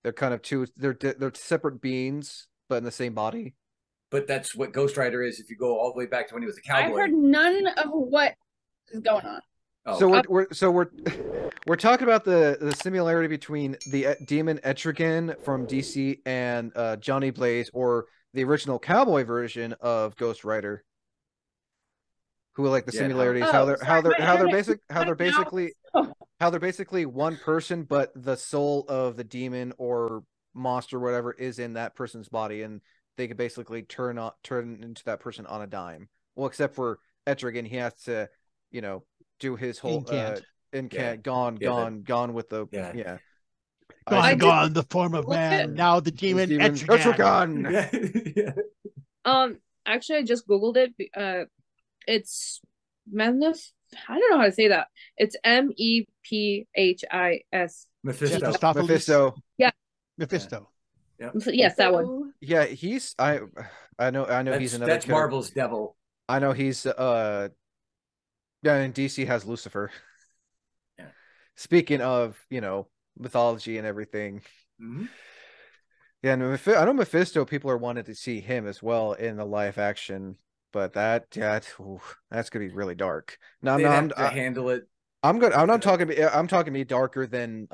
They're kind of two. They're separate beings, but in the same body. But that's what Ghost Rider is. If you go all the way back to when he was a I heard cowboy. none of what is going on. Oh, So we're talking about the similarity between the demon Etrigan from DC and Johnny Blaze, or the original cowboy version of Ghost Rider. Who like the Yeah, similarities? Oh, sorry, my internet went out. Oh, how they're basically one person, but the soul of the demon or monster, whatever, is in that person's body, and they could basically turn into that person on a dime. Well, except for Etrigan, he has to, you know, do his whole Incant. yeah, incant, gone, yeah, gone with the yeah. yeah. Gone, I gone, the form of looked at- man. Now the demon Etrigan. Yeah, yeah. actually, I just googled it. It's Mephis. I don't know how to say that. It's Mephis. Mephisto. Mephisto. Mephisto. Yeah. Yes, that one. Yeah, he's I know he's another That's Marvel's devil. I know he's yeah, and DC has Lucifer. Yeah. Speaking of, you know, mythology and everything. Mm-hmm. Yeah, and I know Mephisto, people are wanting to see him as well in the live action, but that's gonna be really dark. No, They'd have to handle it. I'm good. I'm talking me darker than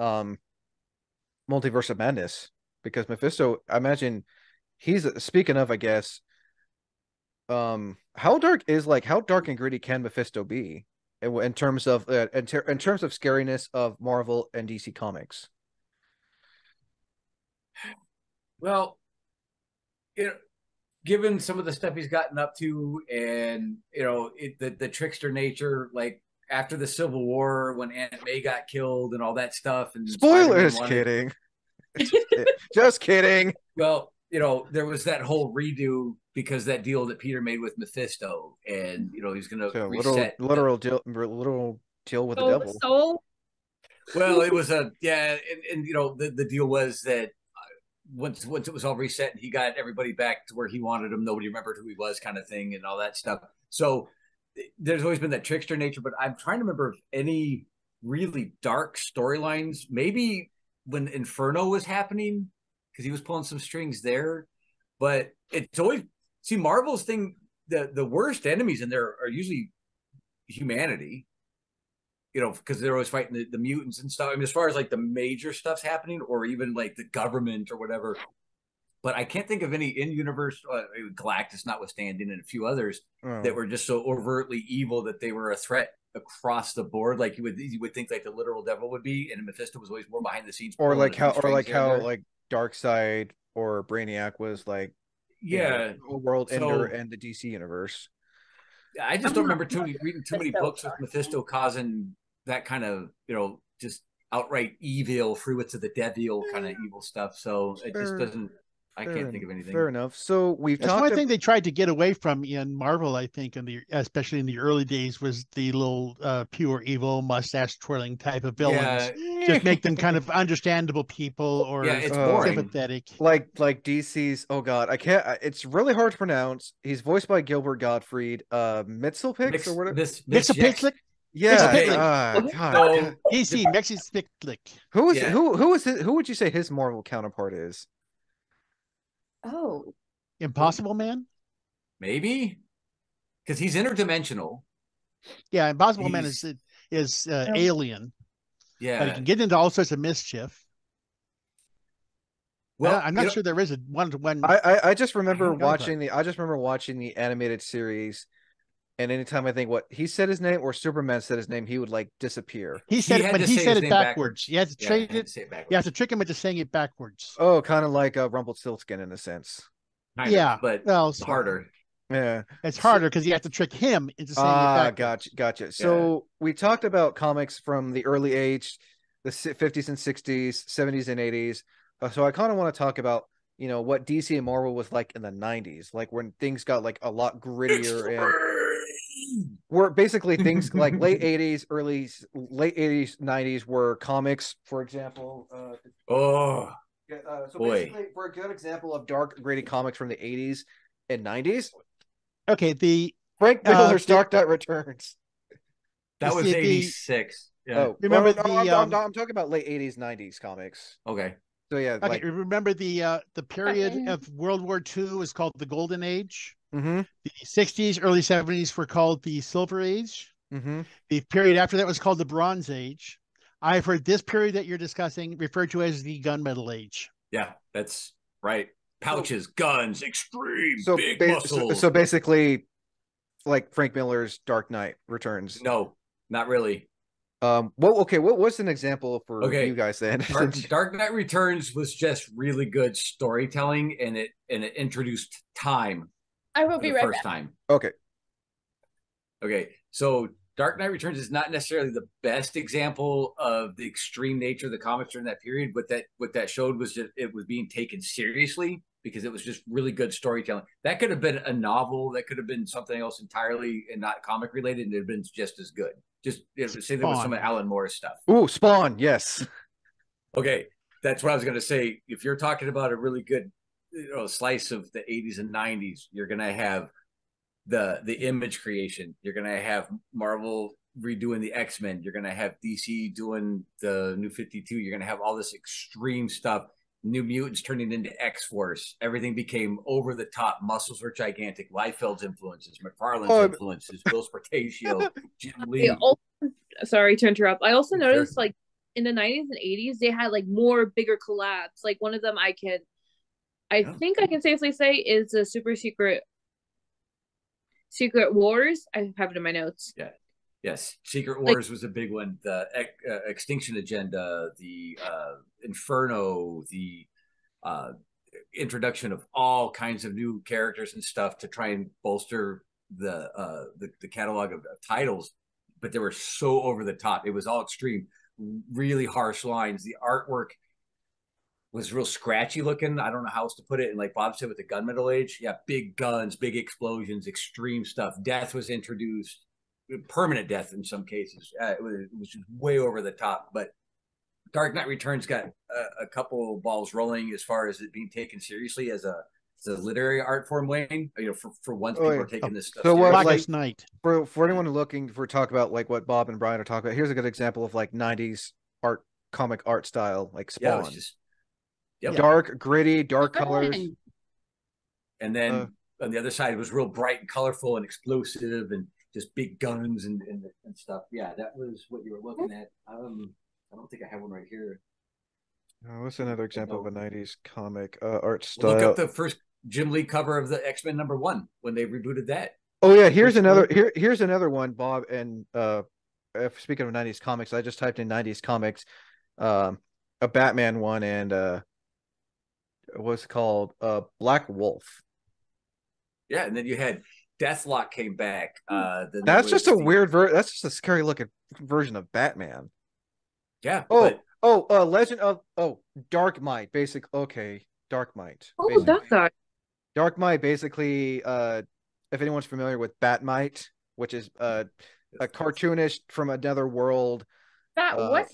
Multiverse of Madness, because Mephisto, I imagine he's speaking of, I guess, how dark and gritty can Mephisto be in terms of in terms of scariness of Marvel and DC comics? Well, you know, given some of the stuff he's gotten up to, and you know, the trickster nature, like after the Civil War when Aunt May got killed and all that stuff, and Spoilers, kidding. Just kidding. Well, you know, there was that whole redo because that deal that Peter made with Mephisto, and you know, he's going to reset literal deal with the devil. Soul. Well, it was and you know, the deal was that once it was all reset and he got everybody back to where he wanted them, nobody remembered who he was, kind of thing, and all that stuff. So there's always been that trickster nature, but I'm trying to remember if any really dark storylines, maybe when Inferno was happening, because he was pulling some strings there. But it's always, see, Marvel's thing, the worst enemies in there are usually humanity, you know, because they're always fighting the mutants and stuff. I mean, as far as like the major stuff's happening, or even like the government or whatever. But I can't think of any in-universe, Galactus notwithstanding, and a few others that were just so overtly evil that they were a threat across the board. Like you would think like the literal devil would be, and Mephisto was always more behind the scenes. Or like how Darkseid or Brainiac was like, yeah, you know, world ender and the DC universe. I just don't remember reading too many books with Mephisto causing that kind of, you know, just outright evil, fruits of the devil kind of evil stuff. So it just doesn't. I can't think of anything. Fair enough. So That's one thing they tried to get away from in Marvel, I think, especially in the early days, was the little pure evil, mustache twirling type of villains. Yeah. Just make them kind of understandable people, or it's boring. Sympathetic. Like DC's. Oh God, I can't. It's really hard to pronounce. He's voiced by Gilbert Gottfried. Mitzelpix or whatever. Mitzelpix. Yeah. God. DC Mitzelpix. Who would you say his Marvel counterpart is? Oh, Impossible Man? Maybe, because he's interdimensional. Yeah, Impossible Man is alien. Yeah, but he can get into all sorts of mischief. Well, I'm not sure there is a one-to-one. I just remember watching the animated series, and anytime I think what he said his name or Superman said his name, he would like disappear. He said it backwards. You have to trade it. You have to trick him into saying it backwards. Oh, kind of like Rumpelstiltskin in a sense. But harder. Yeah, it's harder because you have to trick him into saying it backwards. Gotcha. So we talked about comics from the early age, the 50s and 60s, 70s and 80s. So I kind of want to talk about, you know, what DC and Marvel was like in the 90s, like when things got like a lot grittier and were basically things like late 80s, 90s were comics, for example. So basically, for a good example of dark, gritty comics from the 80s and 90s. Okay, the Frank Miller's Dark Knight Returns. That was 86. Yeah. Oh, remember? I'm talking about late 80s, 90s comics. Okay. So yeah, Okay, like remember the period of World War II was called the Golden Age. mm-hmm, The 60s, early 70s were called the Silver Age. mm-hmm. The period after that was called the Bronze Age. I've heard this period that you're discussing referred to as the Gunmetal Age. Yeah, that's right. Pouches, guns, extreme, So big muscles. so basically, like Frank Miller's Dark Knight Returns. No, not really. Well, okay, what was an example for you Okay, guys then? Dark Knight Returns was just really good storytelling, and it introduced time I will for be the right first back. time. Okay, Okay, so Dark Knight Returns is not necessarily the best example of the extreme nature of the comics during that period. What that showed was that it was being taken seriously because it was just really good storytelling. That could have been a novel. That could have been something else entirely and not comic related, and it'd have been just as good. Just say there was some Alan Moore stuff. Ooh, Spawn, yes. Okay, that's what I was going to say. If you're talking about a really good, slice of the 80s and 90s, you're going to have the Image creation. You're going to have Marvel redoing the X-Men. You're going to have DC doing the New 52. You're going to have all this extreme stuff. New Mutants turning into X-Force. Everything became over the top. Muscles were gigantic. Liefeld's influences, McFarlane's influences, Will Spartatio, Jim Lee. Sorry to interrupt. I also noticed like in the 90s and 80s they had like more bigger collabs. Like one of them I think I can safely say is a Super Secret Wars. I have it in my notes. Yeah. Yes, Secret Wars was a big one. The Extinction Agenda, the Inferno, the introduction of all kinds of new characters and stuff to try and bolster the catalog of titles. But they were so over the top. It was all extreme, really harsh lines. The artwork was real scratchy looking. I don't know how else to put it. And like Bob said, with the Gunmetal Age, yeah, big guns, big explosions, extreme stuff. Death was introduced. Permanent death in some cases. It was just way over the top. But Dark Knight Returns got a couple balls rolling as far as it being taken seriously as a literary art form, Wayne. For once, people are taking this stuff. So seriously. Blackest Night. For anyone looking for talk about like what Bob and Brian are talking about, here's a good example of like 90s comic art style, like Spawn. Yeah, just dark, gritty, dark colors. And then on the other side, it was real bright and colorful and explosive and just big guns and stuff. Yeah, that was what you were looking at. I don't think I have one right here. What's another example of a 90s comic art style? Look up the first Jim Lee cover of the X-Men #1 when they rebooted that. Oh yeah, here's another one, Bob. And speaking of 90s comics, I just typed in 90s comics, a Batman one, and what's it called? Black Wolf. Yeah, and then you had Deathlock came back. That's just a weird that's just a scary looking version of Batman. Yeah. Legend of Dark Might, basic. Okay, Dark Might. Oh, that guy. Dark Might, basically. If anyone's familiar with Batmite, which is a cartoonist from another world. What?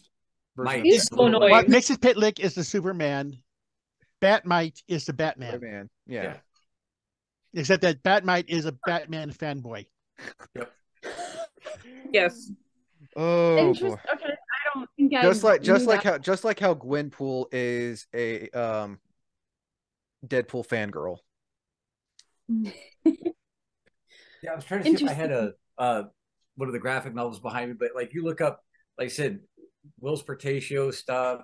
He's so annoying. What Mixes Pitlick is the Superman. Batmite is the Batman. Yeah. Except that Batmite is a Batman fanboy. Yep. Yes. Oh. Okay, I don't think just like how Gwenpool is a Deadpool fangirl. Yeah, I was trying to see if I had one of the graphic novels behind me, but like you look up, like I said, Will Spartatio stuff,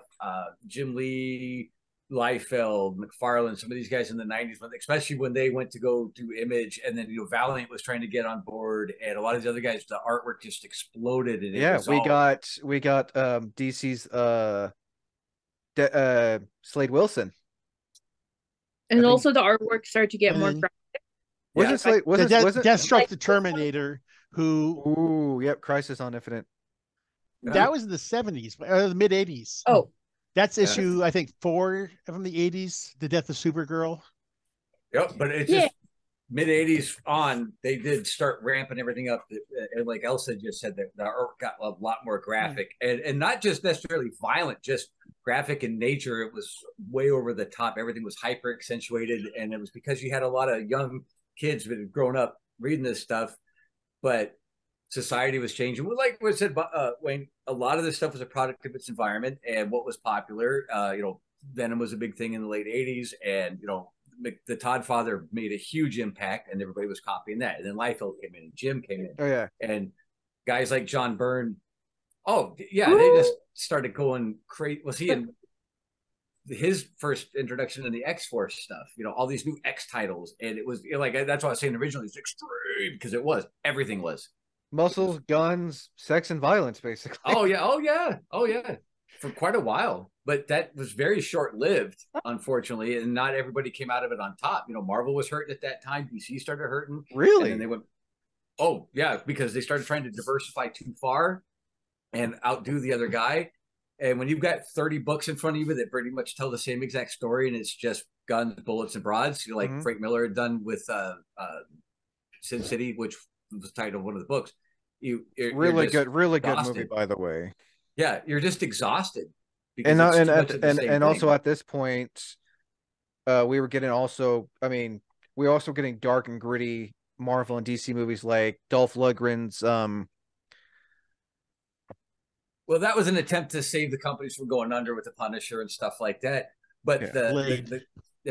Jim Lee, Liefeld, McFarlane, some of these guys in the 90s, especially when they went to go do Image, and then Valiant was trying to get on board, and a lot of these other guys, the artwork just exploded. And we got DC's Slade Wilson, and also the artwork started to get more graphic. Deathstroke the Terminator, who Crisis on Infinite. That was in the 70s, the mid 80s. Oh. That's issue, I think, 4 from the 80s, The Death of Supergirl. Yep, but it's just mid 80s on, they did start ramping everything up. And like Elsa just said, that the art got a lot more graphic and not just necessarily violent, just graphic in nature. It was way over the top. Everything was hyper accentuated. And it was because you had a lot of young kids that had grown up reading this stuff, but society was changing. Well, like we said, Wayne, a lot of this stuff was a product of its environment and what was popular. Venom was a big thing in the late 80s, and the Todd father made a huge impact, and everybody was copying that. And then Liefeld came in, and Jim came in. Oh yeah. And guys like John Byrne, they just started going crazy. Was he in his first introduction in the X-Force stuff? All these new X titles, and it was like, that's what I was saying originally. It's extreme because it was, everything was muscles, guns, sex, and violence, basically. Oh yeah, for quite a while. But that was very short-lived, unfortunately, and not everybody came out of it on top. Marvel was hurting at that time. DC started hurting. Really? And then they went, oh yeah, because they started trying to diversify too far and outdo the other guy. And when you've got 30 books in front of you that pretty much tell the same exact story, and it's just guns, bullets, and broads, like Frank Miller had done with Sin City, which was the title of one of the books. Really good movie, by the way. Yeah, you're just exhausted. And also at this point, we were getting we're also getting dark and gritty Marvel and DC movies like Dolph Lundgren's. Well, that was an attempt to save the companies from going under with the Punisher and stuff like that. But the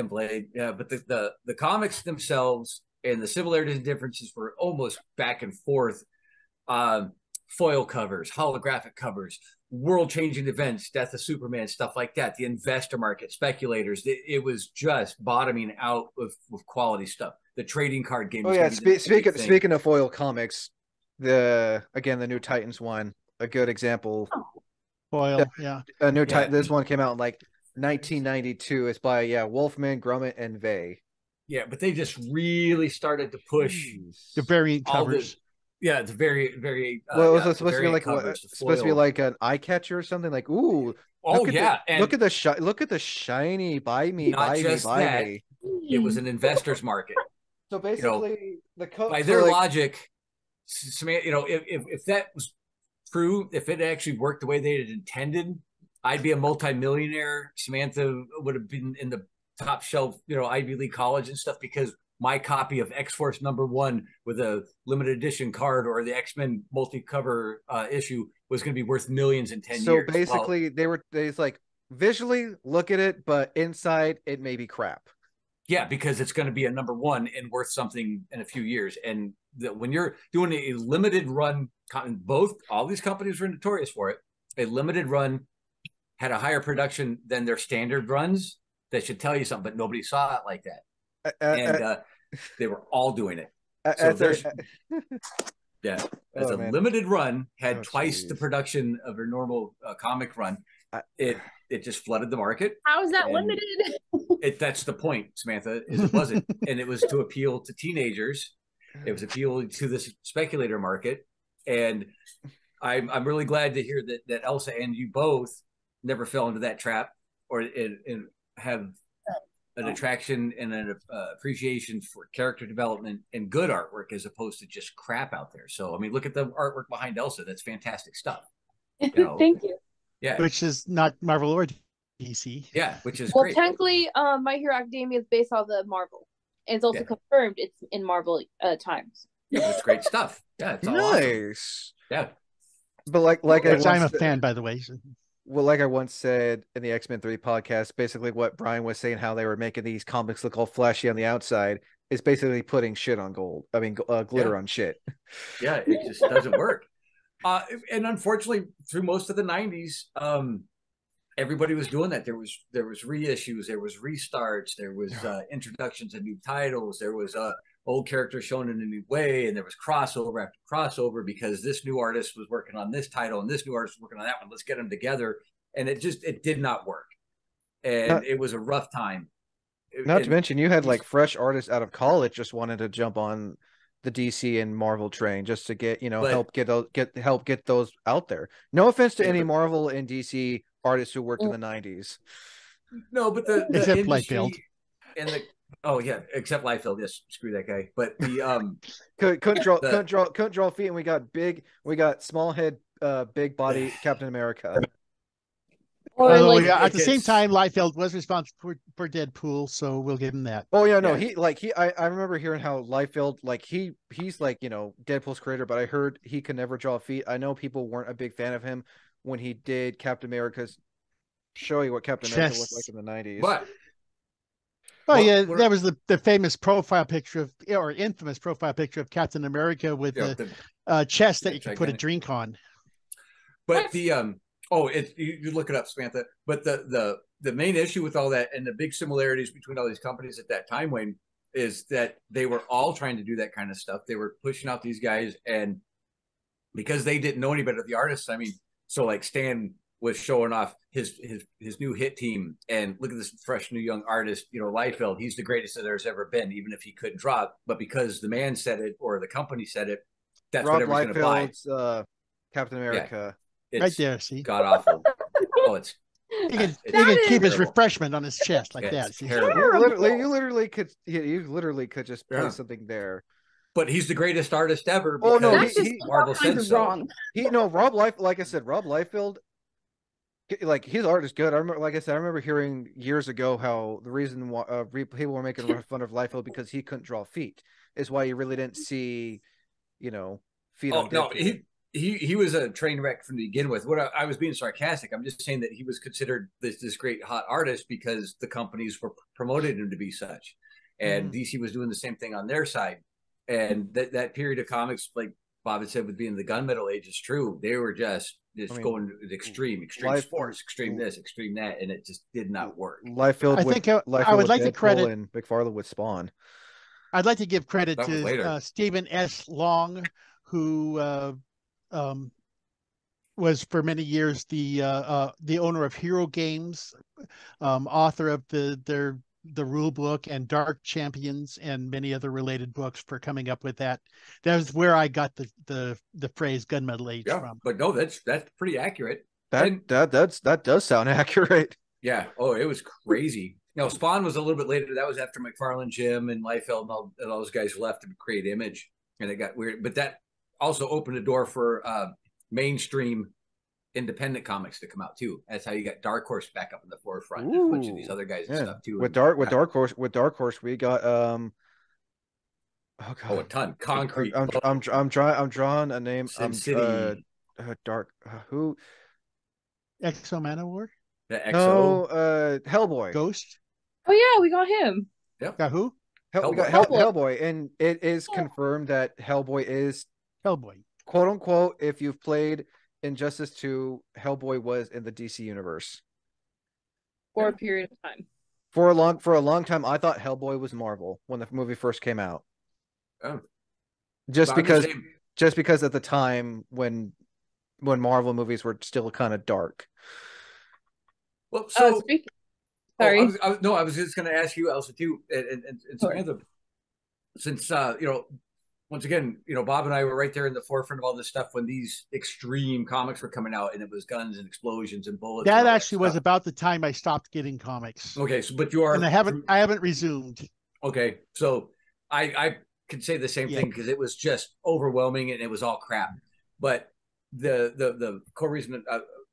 Blade, but the comics themselves and the similarities and differences were almost back and forth. Foil covers, holographic covers, world-changing events, Death of Superman, stuff like that. The investor market, speculators. It was just bottoming out with quality stuff. The trading card game. Oh yeah, speaking of foil comics, the new Titans one, a good example. Foil, a new Titan. This one came out in like 1992. It's by Wolfman, Grummett, and Vey. Yeah, but they just really started to push the variant covers. It's very, very. Was it supposed to be like supposed to be like an eye catcher or something? Like, ooh, look at the shiny buy me. It was an investor's market. So basically, by their logic, if that was true, if it actually worked the way they had intended, I'd be a multimillionaire. Samantha would have been in the top shelf, Ivy League college and stuff, because my copy of X-Force #1 with a limited edition card or the X-Men multi-cover issue was going to be worth millions in 10 years. So basically, it's like, visually look at it, but inside it may be crap. Yeah, because it's going to be a #1 and worth something in a few years. And when you're doing a limited run, all these companies were notorious for it. A limited run had a higher production than their standard runs. That should tell you something, but nobody saw it like that. And they were all doing it. So limited run had twice the production of a normal comic run. It just flooded the market. How is that limited? That's the point, Samantha. It wasn't, and it was to appeal to teenagers. It was appealing to the speculator market, and I'm really glad to hear that Elsa and you both never fell into that trap, or have an attraction and an appreciation for character development and good artwork, as opposed to just crap out there. So, I mean, look at the artwork behind Elsa. That's fantastic stuff. Thank you. Yeah. Which is not Marvel or DC. Yeah, which is great. Technically, My Hero Academia is based off the Marvel. And it's also confirmed it's in Marvel times. Yeah, it's great stuff. Yeah, it's all nice. Awesome. Yeah. But I'm a fan, by the way. Well, like I once said in the X-Men 3 podcast, basically what Brian was saying, how they were making these comics look all flashy on the outside, is basically putting shit on gold. I mean, glitter on shit. Yeah, it just doesn't work. And unfortunately, through most of the 90s, everybody was doing that. There was reissues, there was restarts, there was introductions of new titles, there was old characters shown in a new way, and there was crossover after crossover because this new artist was working on this title and this new artist was working on that one. Let's get them together. And it did not work. And it was a rough time. Not to mention, you had like fresh artists out of college just wanted to jump on the DC and Marvel train just to get, help get those out there. No offense to any Marvel and DC artists who worked in the 90s. No, but the except Liefeld. And except Liefeld. Yes, screw that guy. But the couldn't draw feet, and we got small head, big body Captain America. At the same time, Liefeld was responsible for Deadpool, so we'll give him that. Oh yeah, no, I remember hearing how Liefeld, he's Deadpool's creator, but I heard he could never draw feet. I know people weren't a big fan of him when he did Captain America's show you what Captain America looked like in the 90s. But that was the famous profile picture of, or infamous profile picture of Captain America with the chest that you can put a drink on. But you look it up, Samantha. But the main issue with all that, and the big similarities between all these companies at that time, Wayne, is that they were all trying to do that kind of stuff. They were pushing out these guys, and because they didn't know any better, the artists. I mean, so like Stan was showing off his new hit team, and look at this fresh new young artist, Liefeld. He's the greatest that there's ever been, even if he couldn't draw. But because the man said it or the company said it, that's Rob what everyone's going to buy. Captain America, right there. See, god awful. Oh, it's. He can keep his refreshment on his chest like that. You literally could just put something there. But he's the greatest artist ever. Oh no, Marvel said so. Wrong. Rob Liefeld. Like I said, Rob Liefeld. Like his art is good. I remember hearing years ago how the reason why people were making fun of Liefeld because he couldn't draw feet is why you really didn't see, feet. Oh no, he was a train wreck from the begin with. What I was being sarcastic. I'm just saying that he was considered this great hot artist because the companies were promoting him to be such, and DC was doing the same thing on their side. And that period of comics, like Bob had said, with being the gunmetal age, is true. They were just going to extreme sports, extreme this, extreme that, and it just did not work. Liefeld I would like to credit and McFarlane with Spawn. I'd like to give credit to Stephen S. Long, who was for many years the owner of Hero Games, author of the rule book and Dark Champions and many other related books, for coming up with that. That was where I got the phrase gunmetal age from. But no, that's pretty accurate. That does sound accurate. Yeah. Oh, it was crazy. Now Spawn was a little bit later. That was after McFarlane, Jim, and Liefeld and all those guys left to create Image, and it got weird. But that also opened the door for mainstream independent comics to come out too. That's how you got Dark Horse back up in the forefront. And a bunch of these other guys and stuff too. With Dark Horse, we got a ton. Concrete. I'm drawing a name. Sin City. Dark. Who? Exo Manowar. No, Hellboy. Ghost. Oh yeah, we got him. Yep. Got who? We got Hellboy, and it is confirmed that Hellboy is Hellboy, quote unquote. If you've played Injustice 2, Hellboy was in the DC universe for a period of time. For a long time, I thought Hellboy was Marvel when the movie first came out. Oh. Just because at the time when Marvel movies were still kind of dark. Well, so sorry. I was just going to ask you, Elsa, too, and Samantha, since once again, Bob and I were right there in the forefront of all this stuff when these extreme comics were coming out, and it was guns and explosions and bullets. That actually was about the time I stopped getting comics. Okay, so but you are, and I haven't resumed. Okay, so I could say the same thing because it was just overwhelming and it was all crap. But the core reason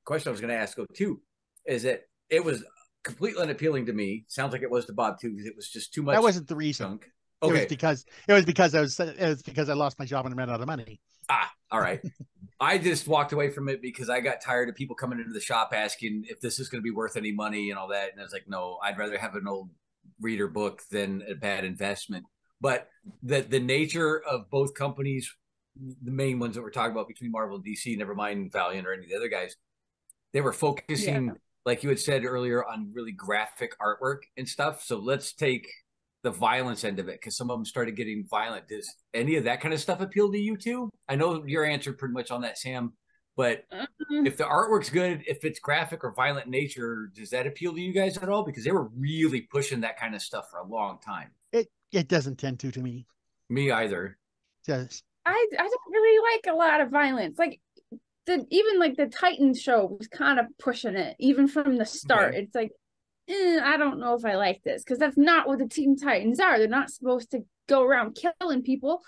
question I was going to ask too is that it was completely unappealing to me. Sounds like it was to Bob too, because it was just too much. That wasn't the reason. Junk. Okay. It was because I lost my job and ran out of money. All right. I just walked away from it because I got tired of people coming into the shop asking if this is going to be worth any money and all that. And I was like, no, I'd rather have an old reader book than a bad investment. But the nature of both companies, the main ones that we're talking about between Marvel and DC, never mind Valiant or any of the other guys, they were focusing, like you had said earlier, on really graphic artwork and stuff. So let's take the violence end of it, because some of them started getting violent. Does any of that kind of stuff appeal to you too? I know your answer pretty much on that, Sam, but if the artwork's good, if it's graphic or violent in nature, does that appeal to you guys at all? Because they were really pushing that kind of stuff for a long time. It doesn't tend to me. Me either. Yes. I don't really like a lot of violence. Like even the Titans show was kind of pushing it, even from the start. Okay. It's like, I don't know if I like this, because that's not what the Teen Titans are. They're not supposed to go around killing people.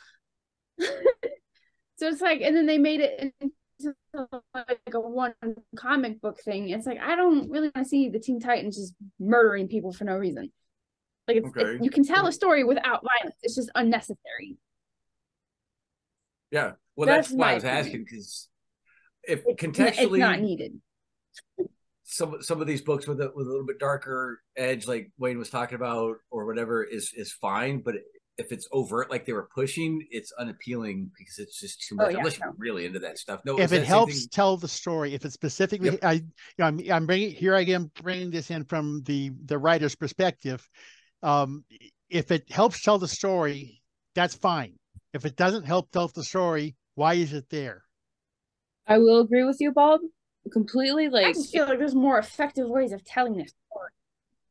So it's like, and then they made it into like a one comic book thing. It's like, I don't really want to see the Teen Titans just murdering people for no reason. Like you can tell a story without violence. It's just unnecessary. Yeah, well, that's why I was asking, because if contextually it's not needed. some of these books with a little bit darker edge, like Wayne was talking about, or whatever, is fine. But if it's overt, like they were pushing, it's unappealing because it's just too much. Unless you're really into that stuff. No, if it helps tell the story, if it's specifically, I'm bringing here again, bringing this in from the writer's perspective. If it helps tell the story, that's fine. If it doesn't help tell the story, why is it there? I will agree with you, Bob, completely. Like, I just feel like there's more effective ways of telling this story.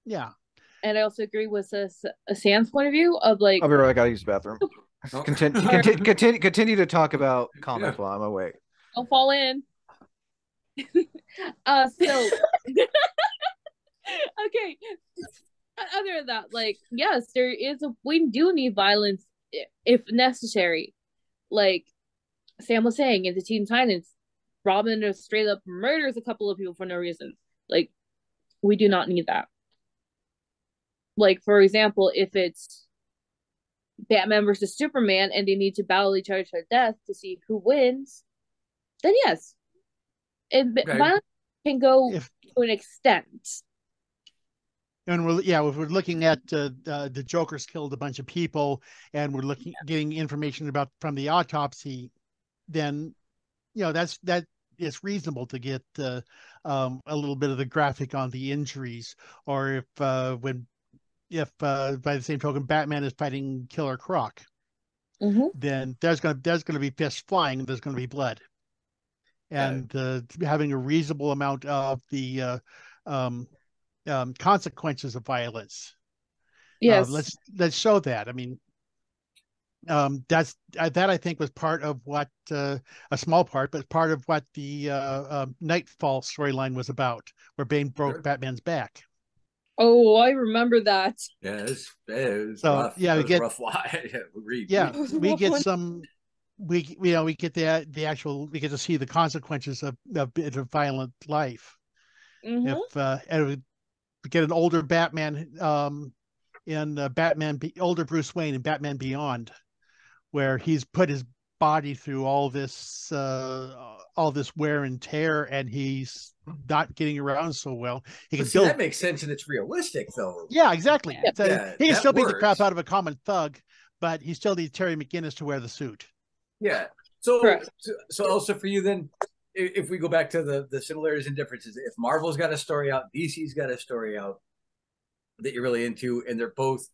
Yeah. And I also agree with Sam's point of view of like. I'll be right. I gotta use the bathroom. Continue to talk about comics while I'm away. Don't fall in. So okay. Other than that, like, yes, we do need violence if necessary. Like Sam was saying, in the Teen Titans, Robin just straight up murders a couple of people for no reason. Like, we do not need that. Like, for example, if it's Batman versus Superman and they need to battle each other to death to see who wins, then yes. Violence can go to an extent. And if we're looking at the Joker's killed a bunch of people, and we're getting information about from the autopsy, then that it's reasonable to get a little bit of the graphic on the injuries, or if by the same token Batman is fighting Killer Croc, then there's gonna be fists flying, and there's gonna be blood, and having a reasonable amount of the consequences of violence. Yes, let's show that. I mean, that I think was part of what a small part, but part of what the Nightfall storyline was about, where Bane broke Batman's back. Oh, I remember that. Yeah, it was so rough. yeah, we get rough. we get some. We get the actual. We get to see the consequences of a bit of violent life. If we get an older Batman in older Bruce Wayne in Batman Beyond, where he's put his body through all this wear and tear, and he's not getting around so well. That makes sense, and it's realistic, though. Yeah, exactly. He can still beat the crap out of a common thug, but he still needs Terry McGinnis to wear the suit. Yeah. So also for you then, if we go back to the similarities and differences, if Marvel's got a story out, DC's got a story out that you're really into, and they're both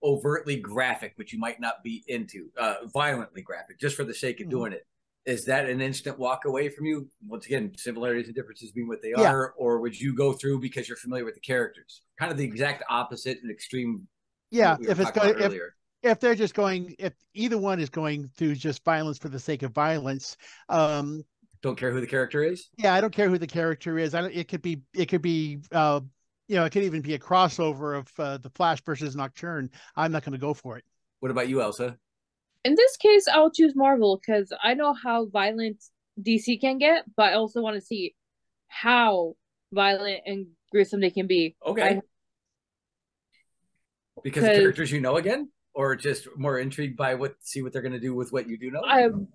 overtly graphic, which you might not be into, violently graphic, just for the sake of doing it, is that an instant walk away from you? Once again, similarities and differences being what they are, or would you go through because you're familiar with the characters? Kind of the exact opposite and extreme. Yeah, if they're just going, if either one is going through just violence for the sake of violence, don't care who the character is. Yeah, I don't care who the character is. It could be, it could even be a crossover of the Flash versus Nocturne. I'm not going to go for it. What about you, Elsa? In this case, I'll choose Marvel because I know how violent DC can get, but I also want to see how violent and gruesome they can be. Okay. Because the characters you know again, or just more intrigued by see what they're going to do with what you do know?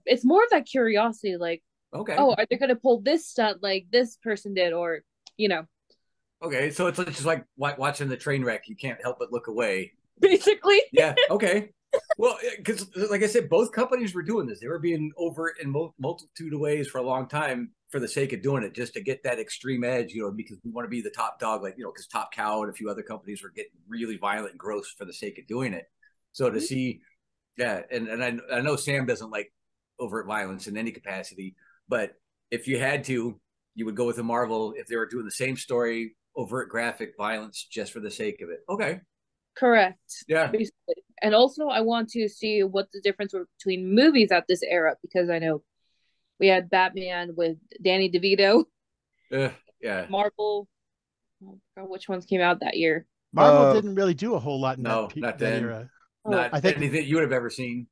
It's more of that curiosity, like, okay, oh, are they going to pull this stunt like this person did, or Okay, so it's just like watching the train wreck. You can't help but look away. Basically. Yeah. Okay. Well, because like I said, both companies were doing this. They were being overt in multitude of ways for a long time for the sake of doing it, just to get that extreme edge, because we want to be the top dog, like, because Top Cow and a few other companies were getting really violent and gross for the sake of doing it. So to see, and I know Sam doesn't like overt violence in any capacity, but if you had to, you would go with a Marvel if they were doing the same story, overt graphic violence just for the sake of it. Okay. Correct. Yeah. Basically. And also I want to see what the difference were between movies at this era, because I know we had Batman with Danny DeVito. Yeah. Marvel. Oh, which ones came out that year? Marvel didn't really do a whole lot in not that then. era. Not I think anything you would have ever seen.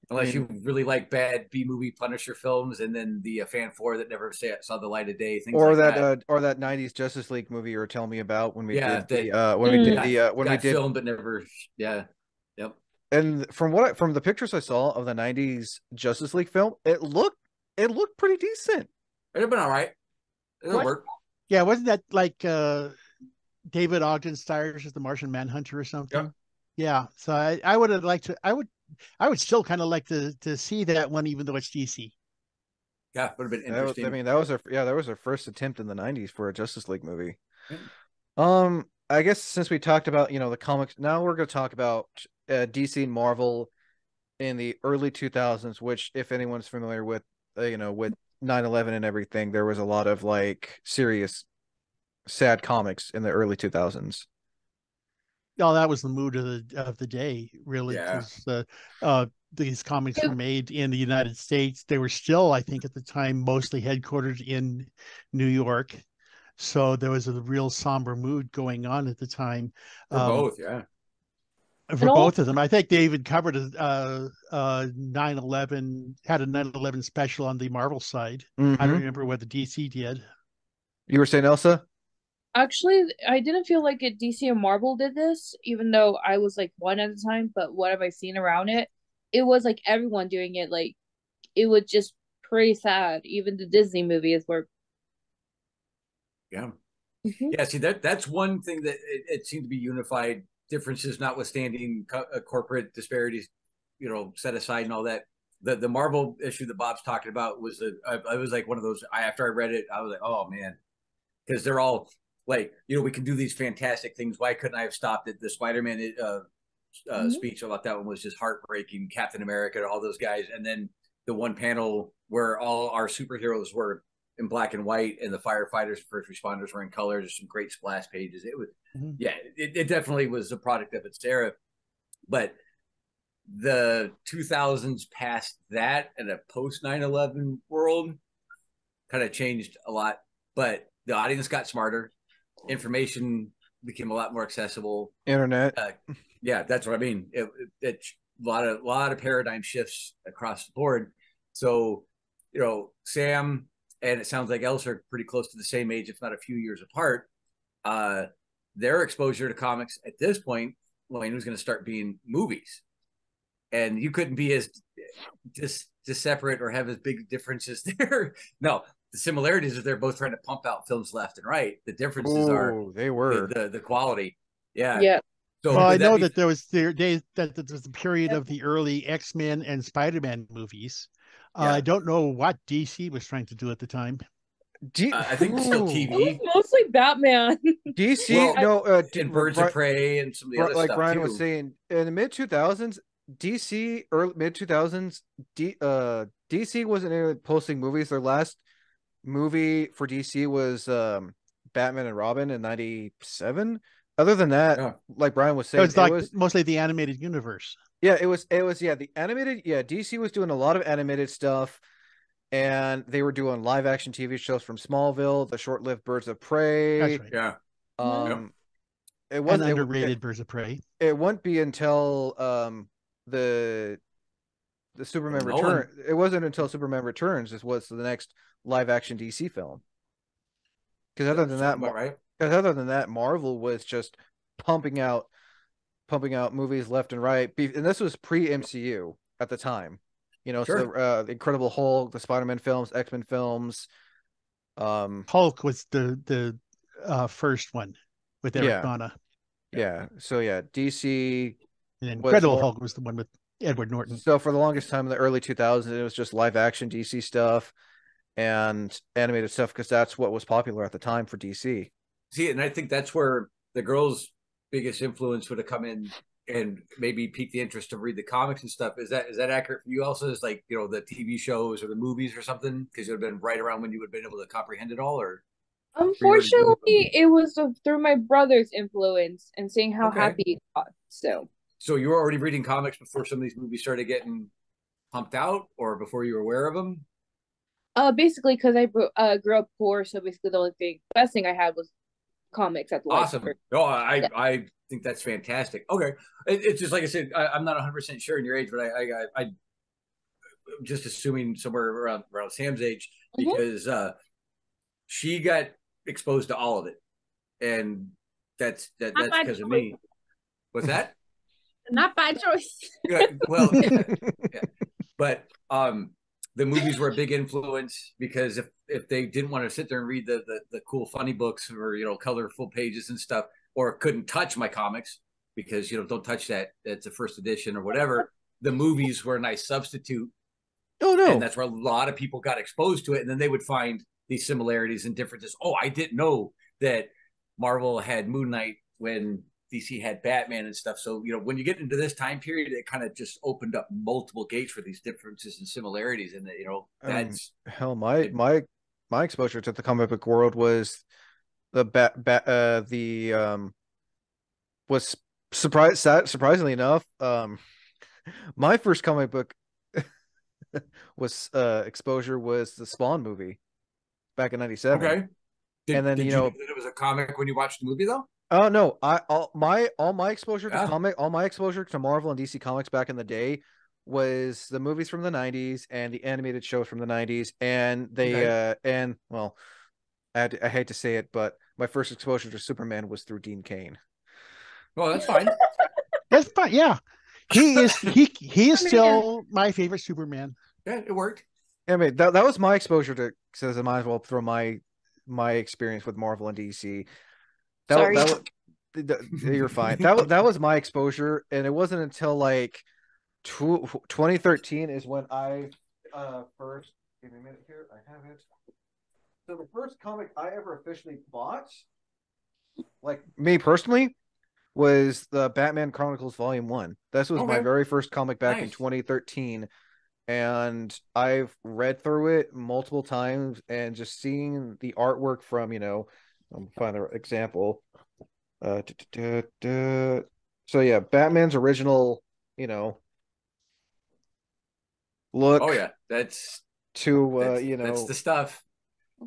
Unless you really like bad B-movie Punisher films, and then the Fan 4 that never saw the light of day, things or like that. Or that 90s Justice League movie you were telling me about when we did filmed but never. Yeah. Yep. And from the pictures I saw of the 90s Justice League film, it looked pretty decent. It'd have been all right. It'll work. Yeah, wasn't that like David Ogden Stiers as the Martian Manhunter or something? Yep. Yeah. So I would have liked to. I would still kind of like to see that one, even though it's DC. Yeah, would have been That was, interesting. I mean, that was that was our first attempt in the '90s for a Justice League movie. Yeah. I guess since we talked about the comics, now we're going to talk about DC and Marvel in the early 2000s. Which, if anyone's familiar with with 9/11 and everything, there was a lot of like serious, sad comics in the early 2000s. Oh, that was the mood of the day, really, Yeah. because these comics were made in the United States. They were still, I think, at the time, mostly headquartered in New York. So there was a real somber mood going on at the time. For both, yeah. For both of them. I think they even covered 9/11, had a 9/11 special on the Marvel side. Mm-hmm. I don't remember what the DC did. You were saying, Elsa? Actually, I didn't feel like it DC and Marvel did this, even though I was like one at the time, but what have I seen around it? It was like everyone doing it. Like, it was just pretty sad. Even the Disney movies were. Yeah. Yeah, see, that's one thing that it seemed to be unified, differences notwithstanding, corporate disparities, set aside and all that. The Marvel issue that Bob's talking about was I was like one of those. After I read it, I was like, oh man, because they're all like, we can do these fantastic things. Why couldn't I have stopped it? The Spider-Man speech about that one was just heartbreaking. Captain America, all those guys, and then the one panel where all our superheroes were in black and white, and the firefighters and first responders were in color. There's some great splash pages. It was, it definitely was a product of its era. But the 2000s past that and a post 9/11 world kind of changed a lot. But the audience got smarter. Information became a lot more accessible. Internet. Yeah, that's what I mean. It a lot of paradigm shifts across the board. So, Sam and it sounds like Elsa are pretty close to the same age, if not a few years apart. Their exposure to comics at this point, Wayne, was going to start being movies, and you couldn't be as just separate or have as big differences there. No, the similarities is they're both trying to pump out films left and right. The differences are they were the quality. Yeah. Yeah. So well, I know that there was the period of the early X-Men and Spider-Man movies. I don't know what DC was trying to do at the time. I think it's still TV. It was mostly Batman. DC, and Birds of Prey and some of the other like stuff Brian too. was saying, in the mid 2000s, DC, early mid 2000s, DC wasn't really posting movies. Their last movie for DC was Batman and Robin in '97. Other than that, like Brian was saying, it was mostly the animated universe. Yeah, it was the animated. Yeah, DC was doing a lot of animated stuff, and they were doing live action TV shows from Smallville, the short-lived Birds of Prey. That's right. Yeah. It wasn't underrated Birds of Prey. It wouldn't be until the Superman Return. It wasn't until Superman Returns this was the next live action DC film. Because other than that, Marvel was just pumping out movies left and right, and this was pre-MCU at the time. So the Incredible Hulk, the Spider-Man films, X-Men films. Hulk was the first one with Eric Bana. Yeah. So DC. And Incredible Hulk was the one with Edward Norton. So for the longest time in the early 2000s, it was just live action DC stuff and animated stuff because that's what was popular at the time for DC. See, and I think that's where the girls' biggest influence would have come in and maybe piqued the interest to read the comics and stuff. Is that accurate for you also? Is like, the TV shows or the movies or something? Because it would have been right around when you would have been able to comprehend it all, or? Unfortunately, it was through my brother's influence and seeing how happy he got. So you were already reading comics before some of these movies started getting pumped out, or before you were aware of them? Basically, because I grew up poor, so basically the best thing I had was comics at life. Awesome. No, I think that's fantastic. Okay, it's just like I said, I'm not 100% sure in your age, but I just assuming somewhere around Sam's age, because she got exposed to all of it, and that's because of me. What's that? Not by choice. Yeah, well, yeah. But the movies were a big influence because if they didn't want to sit there and read the cool funny books or colorful pages and stuff, or couldn't touch my comics because don't touch that, it's a first edition or whatever, the movies were a nice substitute. Oh no. And that's where a lot of people got exposed to it, and then they would find these similarities and differences. Oh, I didn't know that Marvel had Moon Knight when DC had Batman and stuff. So, when you get into this time period, it kind of just opened up multiple gates for these differences and similarities. And that's hell, my exposure to the comic book world was was surprisingly enough, my first comic book was exposure was the Spawn movie back in '97. Okay. And then did you know that it was a comic when you watched the movie though? Oh no, all my exposure to all my exposure to Marvel and DC comics back in the day was the movies from the '90s and the animated shows from the '90s, and they and well, I hate to say it, but my first exposure to Superman was through Dean Cain. Well, that's fine. That's fine. Yeah, he is still my favorite Superman. Yeah, it worked. I mean, that was my exposure to. So I might as well throw my experience with Marvel and DC. Sorry. You're fine. That was my exposure, and it wasn't until like 2013 is when I first. Give me a minute here. I have it. So the first comic I ever officially bought, like me personally, was the Batman Chronicles Volume 1. This was my very first comic back in 2013. And I've read through it multiple times, and just seeing the artwork from, I'm find an example. So yeah, Batman's original, look. Oh yeah, that's that's the stuff.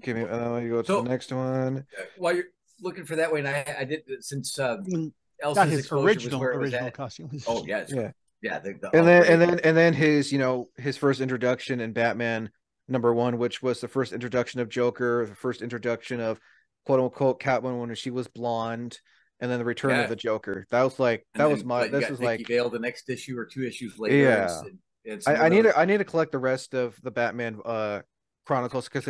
Give me. You go to the next one. While you're looking for that way, and I did since Elsa's his original costume. Oh yes, yeah. Yeah, and then his his first introduction in Batman #1, which was the first introduction of Joker, the first introduction of quote unquote Catwoman when she was blonde, and then the return of the Joker. That was like this was like Vale the next issue or 2 issues later. Yeah, I need to collect the rest of the Batman Chronicles, because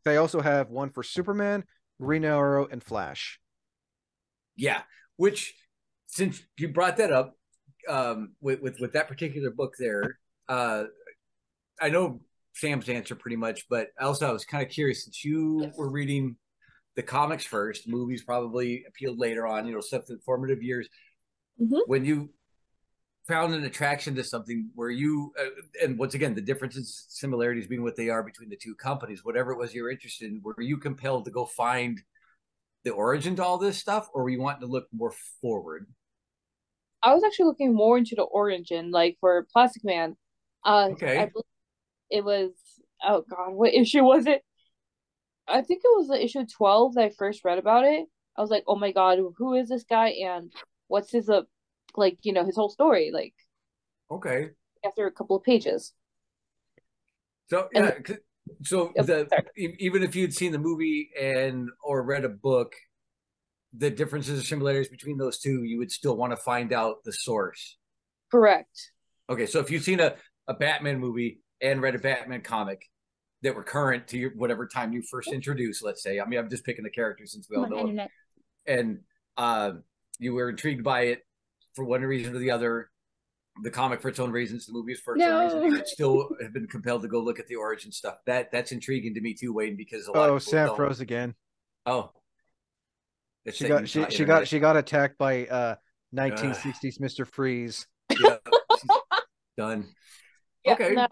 they also have one for Superman, Green Arrow, and Flash. Yeah, which, since you brought that up, with that particular book there, I know Sam's answer pretty much, but also I was kind of curious, since you were reading the comics first, movies probably appealed later on, stuff in formative years. Mm-hmm. When you found an attraction to something, where you and once again the differences, similarities being what they are between the two companies, whatever it was you're interested in, were you compelled to go find the origin to all this stuff, or were you wanting to look more forward? I was actually looking more into the origin, like for Plastic Man. Okay. I believe it was, oh God, what issue was it? I think it was the issue 12 that I first read about it. I was like, oh my God, who is this guy, and what's his his whole story, like. Okay. After a couple of pages. So yeah, even if you'd seen the movie or read a book, the differences or similarities between those two, you would still want to find out the source. Correct. Okay, so if you've seen a Batman movie and read a Batman comic that were current to whatever time you first introduced, let's say, I mean, I'm just picking the characters since we all know them, and you were intrigued by it for one reason or the other, the comic for its own reasons, the movies for its own reasons, you would still have been compelled to go look at the origin stuff. That's intriguing to me too, Wayne, because a lot of people Sam froze again. Oh. She got attacked by 1960s Mr. Freeze. Yeah, done. Yeah, okay. No.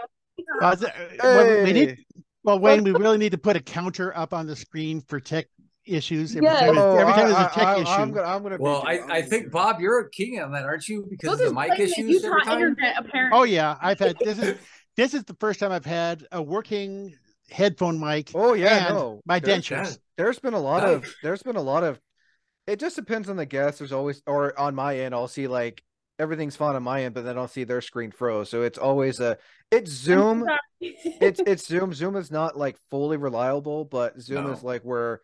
Wayne, we really need to put a counter up on the screen for tech issues. Every Yes. time there's a tech issue. I'm gonna. Well, I think Bob, you're a king on that, aren't you? Because of the mic issues every time. Internet, apparently. Oh yeah, I've had this is the first time I've had a working headphone mic. Oh yeah, and no. my dentures. There's been a lot of. It just depends on the guest. There's always, or on my end, I'll see like everything's fine on my end, but then I'll see their screen froze. So it's always it's Zoom. it's Zoom. Zoom is not like fully reliable, but Zoom is like where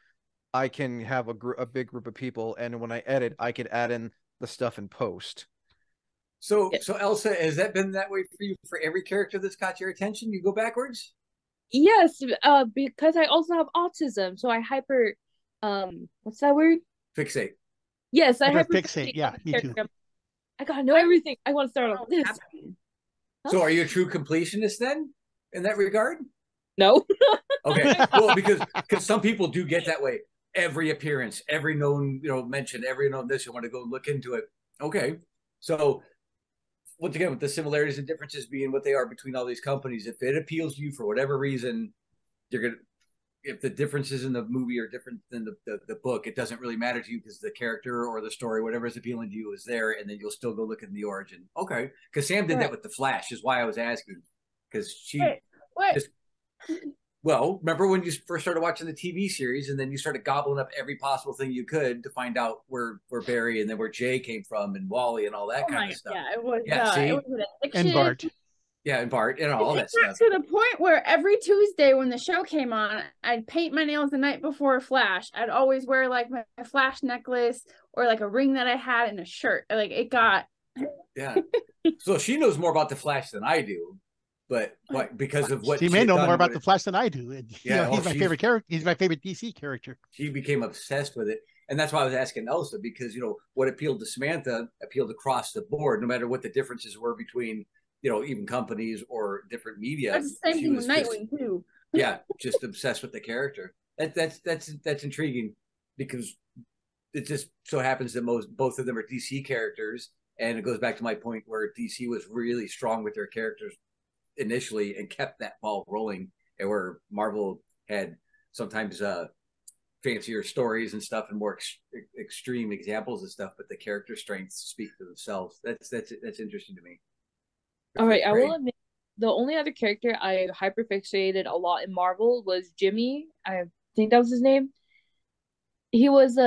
I can have a big group of people, and when I edit, I can add in the stuff in post. So Elsa, has that been that way for you for every character that's caught your attention? You go backwards? Yes, because I also have autism, so I what's that word? Fixate. Yes, I Hyperfixate. Yeah, me too. I gotta know everything. I want to start off this. So are you a true completionist then, in that regard? No. Okay. Well, because some people do get that way. Every appearance, every known, mention, every known this, you want to go look into it. Okay. So once again, with the similarities and differences being what they are between all these companies, if it appeals to you for whatever reason, if the differences in the movie are different than the book, it doesn't really matter to you because the character or the story, whatever is appealing to you, is there, and then you'll still go look in the origin. Okay, because Sam did that with the Flash, is why I was asking, because she just. Well, remember when you first started watching the TV series, and then you started gobbling up every possible thing you could to find out where Barry and then where Jay came from and Wally and all that kind of stuff. Yeah, it was. See? It was an addiction. And Bart. Yeah, and Bart and all that stuff. To the point where every Tuesday when the show came on, I'd paint my nails the night before Flash. I'd always wear like my Flash necklace or like a ring that I had and a shirt. Like it got. Yeah. So she knows more about the Flash than I do. But because of what she may know more about the Flash than I do. And, he's my favorite character. He's my favorite DC character. She became obsessed with it, and that's why I was asking Elsa, because what appealed to Samantha appealed across the board, no matter what the differences were between even companies or different media. That's the same thing with Nightwing too. Yeah, just obsessed with the character. That's intriguing, because it just so happens that both of them are DC characters, and it goes back to my point where DC was really strong with their characters initially and kept that ball rolling, and where Marvel had sometimes fancier stories and stuff and more extreme examples and stuff, but the character strengths speak for themselves. That's interesting to me. All right, I will admit the only other character I hyperfixated a lot in Marvel was Jimmy. I think that was his name. He was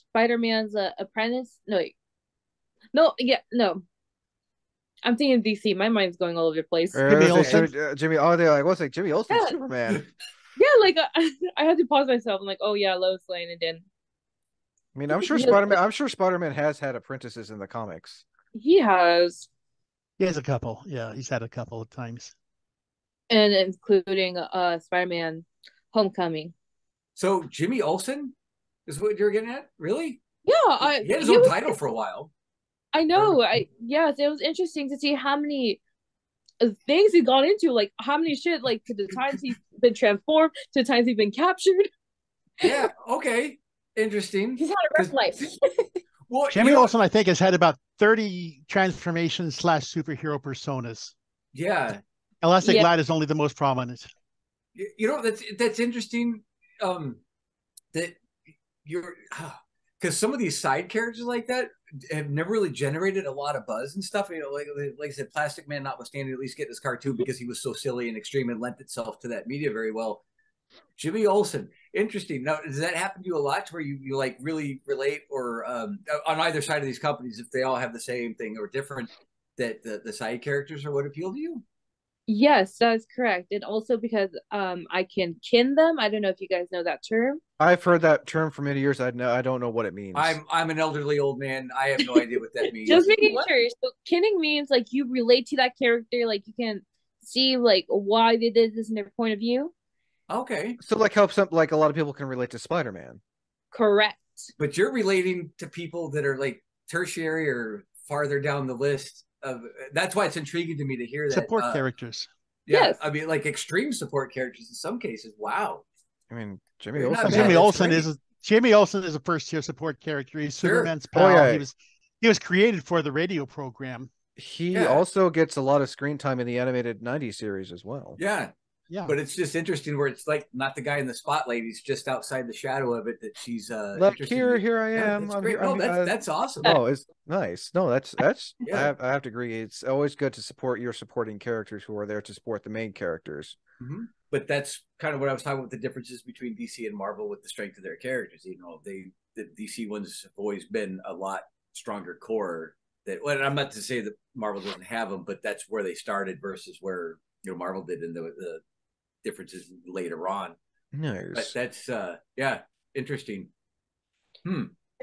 Spider-Man's apprentice. No. I'm thinking DC. My mind's going all over the place. Jimmy Olsen. Jimmy. Oh, I was like Jimmy Olsen, Superman. Yeah, like I had to pause myself. I'm like, oh yeah, Lois Lane, and then. I mean, I'm sure Spider-Man has had apprentices in the comics. He has. He has a couple. Yeah, he's had a couple of times. And including Spider-Man Homecoming. So Jimmy Olsen is what you're getting at? Really? Yeah, he had his own title for a while. I know. Yes, it was interesting to see how many things he got into, like how many shit, like to the times he's been transformed, to the times he's been captured. Yeah. Okay. Interesting. He's had a rough life. Well, Jimmy Olsen, I think, has had about 30 transformations / superhero personas. Yeah. Elastic Lad is only the most prominent. That's interesting. That you're because some of these side characters like that have never really generated a lot of buzz and stuff. Like I said, Plastic Man notwithstanding, at least get this cartoon because he was so silly and extreme and lent itself to that media very well. Jimmy Olsen, interesting. Now, does that happen to you a lot, where you like really relate, or on either side of these companies, if they all have the same thing or different, that the side characters are what appeal to you? Yes, that's correct. And also because I can kin them. I don't know if you guys know that term. I've heard that term for many years. I don't know what it means. I'm an elderly old man. I have no idea what that means. Just making sure. So kinning means like you relate to that character, like you can see like why they did this in their point of view. Okay. So like how like a lot of people can relate to Spider-Man. Correct. But you're relating to people that are like tertiary or farther down the list. That's why it's intriguing to me to hear that support characters. Yeah, yes. I mean, like extreme support characters in some cases. Wow. I mean, Jimmy Olsen is a first tier support character. He's Superman's pal. Oh, yeah. He was created for the radio program. He also gets a lot of screen time in the animated '90s series as well. Yeah. Yeah. But it's just interesting where it's like not the guy in the spotlight. He's just outside the shadow of it that she's like here I am. That's great. That's awesome. Oh, it's nice. No, that's I have to agree. It's always good to support your supporting characters who are there to support the main characters. Mm-hmm. But that's kind of what I was talking about, the differences between DC and Marvel with the strength of their characters. The DC ones have always been a lot stronger core. Well, I'm not to say that Marvel doesn't have them, but that's where they started versus where Marvel did in the differences later on. Nice. But that's interesting.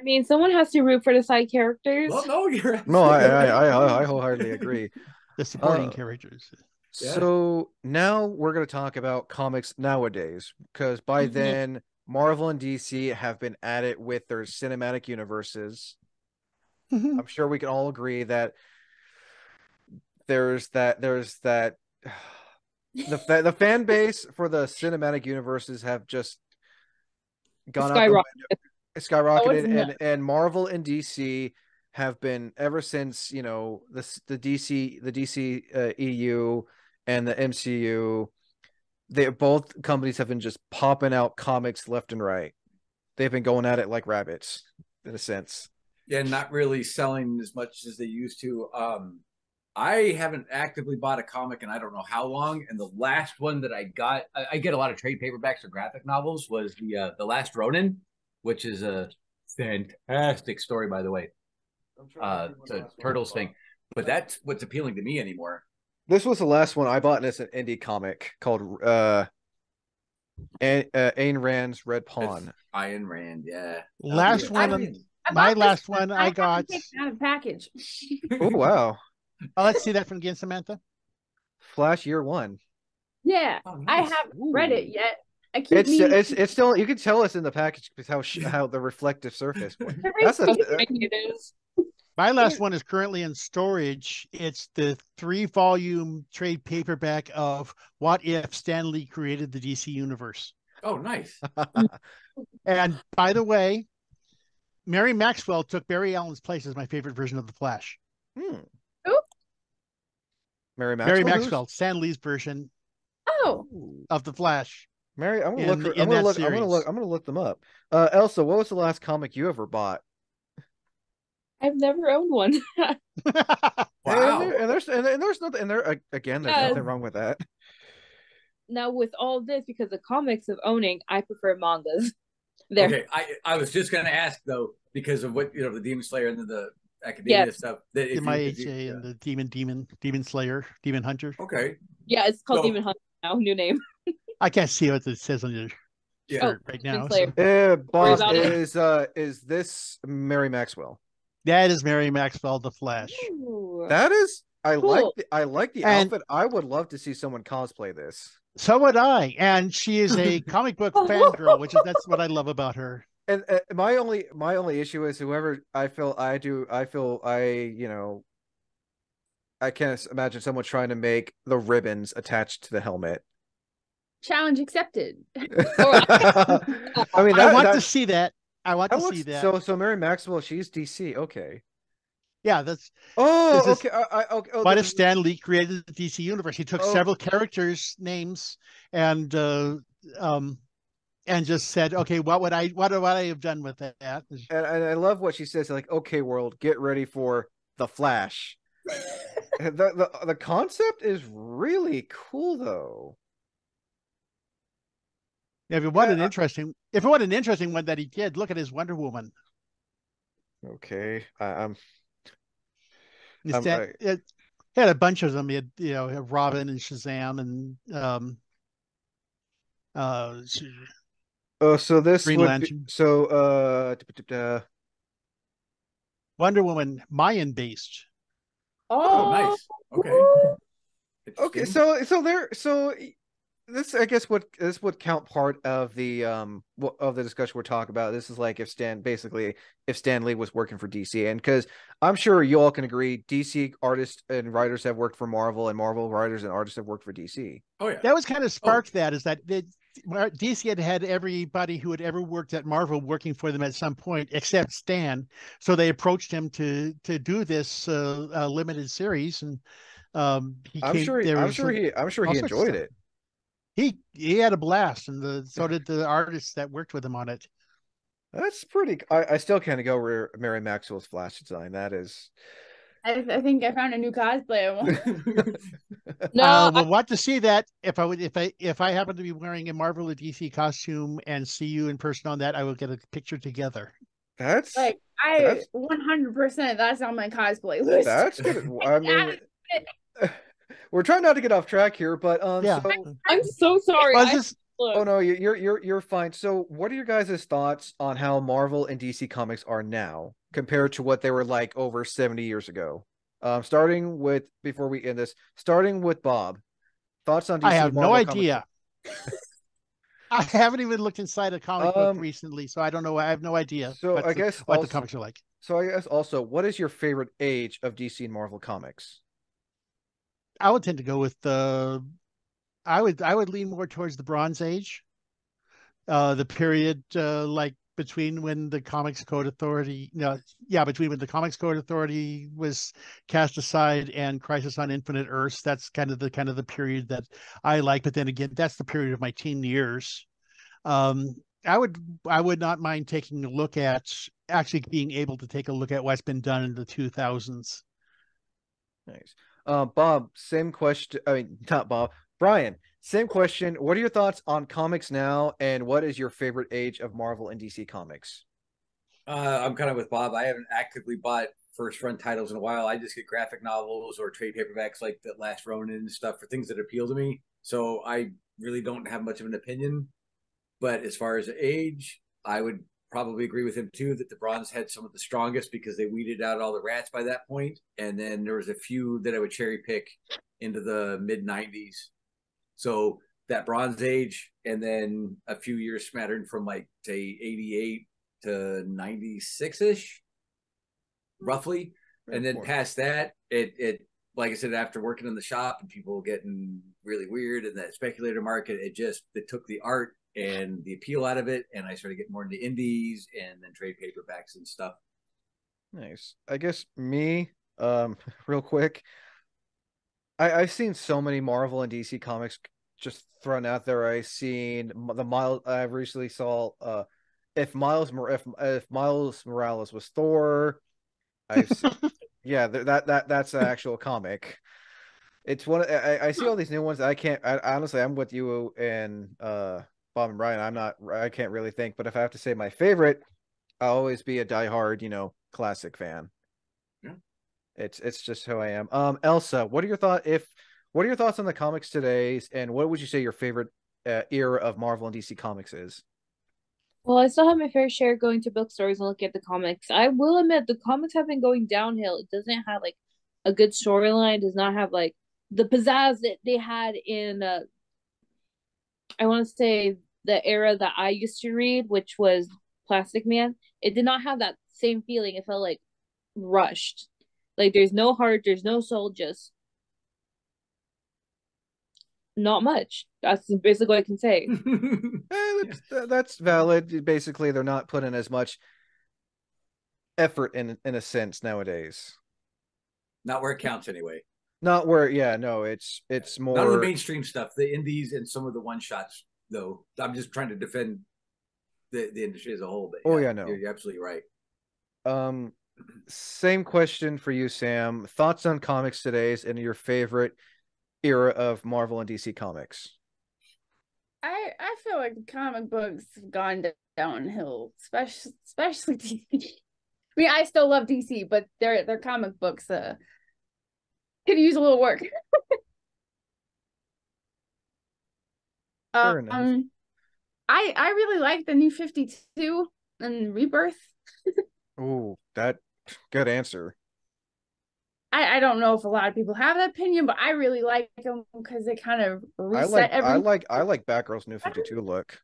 I mean, someone has to root for the side characters. Well, no, you're No, I wholeheartedly agree. The supporting Uh, characters. So now we're going to talk about comics nowadays, because by then Marvel and DC have been at it with their cinematic universes. I'm sure we can all agree that there's that the fan base for the cinematic universes have just gone out the window, skyrocketed, and Marvel and DC have been ever since, you know, the DC EU and the MCU. Both companies have been just popping out comics left and right. They've been going at it like rabbits, in a sense. Yeah, not really selling as much as they used to. I haven't actively bought a comic in I don't know how long, and the last one that I got, I get a lot of trade paperbacks or graphic novels, was the Last Ronin, which is a fantastic story, by the way. The Turtles thing, but that's what's appealing to me anymore. This was the last one I bought, and it's an indie comic called Ayn Rand's Red Pawn. Ayn Rand, yeah. Last one, my last one I got out of package. Oh wow! Oh, let's see that from again, Samantha. Flash Year One. Yeah, Oh, nice. I haven't read it yet. I keep it's still, you can tell it's in the package because how the reflective surface. That's It is. My last one is currently in storage. It's the 3-volume trade paperback of What If Stan Lee Created the DC Universe. Oh, nice. And by the way, Mary Maxwell took Barry Allen's place as my favorite version of the Flash. Who? Mary Maxwell. Mary Maxwell, Stan Lee's version Oh, of the Flash. Mary, I'm In gonna that look. series. I'm gonna look them up. Elsa, what was the last comic you ever bought? I've never owned one. Wow. And there's nothing. And there again, there's nothing wrong with that. Now, with all this, because the comics of owning, I prefer mangas. There. Okay, I was just going to ask though, because of what, you know, the Demon Slayer and the academia stuff. That if MIHA and the Demon Slayer, Demon Hunter. Okay. Yeah, it's called So- Demon Hunter now, new name. I can't see what it says on your Yeah. shirt right now. Demon Slayer. So. Boss, about it. is this Mary Maxwell? That is Mary Maxwell, the Flash. Ooh. That is. I Cool. like the And- outfit. I would love to see someone cosplay this. So would I. And she is a comic book fangirl, that's what I love about her. And my only issue is whoever I can't imagine someone trying to make the ribbons attached to the helmet. challenge accepted. I mean, I want to see that. I want to see that. So Mary Maxwell, she's DC. Okay. Yeah, that's. Oh, Is this- okay. Okay. Oh, What if Stan Lee created the DC universe? He took several characters' names and just said, "Okay, what would I have done with that?" And I love what she says. Like, okay, world, get ready for the Flash. the concept is really cool, though. If it wasn't an interesting one that he did, look at his Wonder Woman. Okay, It had a bunch of them. He had, Robin and Shazam and so this Green would Lantern. Wonder Woman, Mayan based. Oh, nice. Okay. Okay, Interesting. so this, I guess, this would count part of the discussion we're talking about. This is like if Stan Lee was working for DC, and because I'm sure you all can agree, DC artists and writers have worked for Marvel, and Marvel writers and artists have worked for DC. Oh yeah. That was kind of sparked that is that DC had everybody who had ever worked at Marvel working for them at some point except Stan, so they approached him to do this limited series, and I'm sure he enjoyed it. He had a blast, and so did the artists that worked with him on it. That's pretty. I still can't go over Mary Maxwell's Flash design. That is. I think I found a new cosplay I want. No, we'll want to see that. If I happen to be wearing a Marvel or DC costume and see you in person on that, I will get a picture together. That's Like I 100%. That's on my cosplay list. That's good. I mean, we're trying not to get off track here, but Yeah. So I'm so sorry. Well, Oh no, you're fine. So, what are your guys' thoughts on how Marvel and DC comics are now compared to what they were like over 70 years ago? Starting with before we end this, starting with Bob. Thoughts on I DC have and no Marvel comics? idea. I haven't even looked inside a comic book Um, recently, so I don't know. I have no idea so I guess what the also, comics are like. so I guess also, what is your favorite age of DC and Marvel comics? I would tend to go with the. I would lean more towards the Bronze Age, the period like between when the Comics Code Authority, no, yeah, between when the Comics Code Authority was cast aside and Crisis on Infinite Earths. That's kind of the period that I like. But then again, that's the period of my teen years. Um, I would not mind taking a look at actually being able to take a look at what's been done in the 2000s. Nice. Bob, same question. I mean, not Bob. Brian, same question. What are your thoughts on comics now, and what is your favorite age of Marvel and DC comics? I'm kind of with Bob. I haven't actively bought first run titles in a while. I just get graphic novels or trade paperbacks like The Last Ronin and stuff for things that appeal to me. So I really don't have much of an opinion. But as far as age, I would probably agree with him too that the Bronze had some of the strongest because they weeded out all the rats by that point. And then there was a few that I would cherry pick into the mid 90s. So that Bronze Age, and then a few years smattered from like say 88 to 96 ish, roughly. And then past that, it like I said, after working in the shop and people getting really weird in that speculator market, it took the art and the appeal out of it, and I started getting more into indies and then trade paperbacks and stuff. Nice. I guess me, real quick. I've seen so many Marvel and DC comics just thrown out there. I've seen the Miles. I recently saw if Miles Morales was Thor. I've yeah, that's an actual comic. It's one. I see all these new ones that I can't. Honestly, I'm with you and Bob and Brian. I can't really think. But if I have to say my favorite, I'll always be a diehard, classic fan. Yeah. It's just who I am. Elsa, what are your thoughts on the comics today, and what would you say your favorite era of Marvel and DC comics is? Well, I still have my fair share going to bookstores and looking at the comics. I will admit the comics have been going downhill. It doesn't have like a good storyline, does not have like the pizzazz that they had in I want to say the era that I used to read, which was Plastic Man. It did not have that same feeling. It felt like rushed. Like there's no heart, there's no soul, just not much. That's basically what I can say. That's valid. Basically, they're not putting as much effort in a sense nowadays. Not where it counts anyway. Not where, yeah, no, it's more none of the mainstream stuff, the indies and some of the one shots. Though I'm just trying to defend the industry as a whole. But yeah, no, you're absolutely right. Same question for you, Sam. Thoughts on comics today's and your favorite era of Marvel and DC comics? I feel like the comic books have gone downhill, especially DC. I mean, I still love DC, but their comic books could use a little work. Fair enough. I really like the New 52 and Rebirth. Oh, that good answer. I don't know if a lot of people have that opinion, but I really like them because they kind of reset everything. I like Batgirl's New 52 look.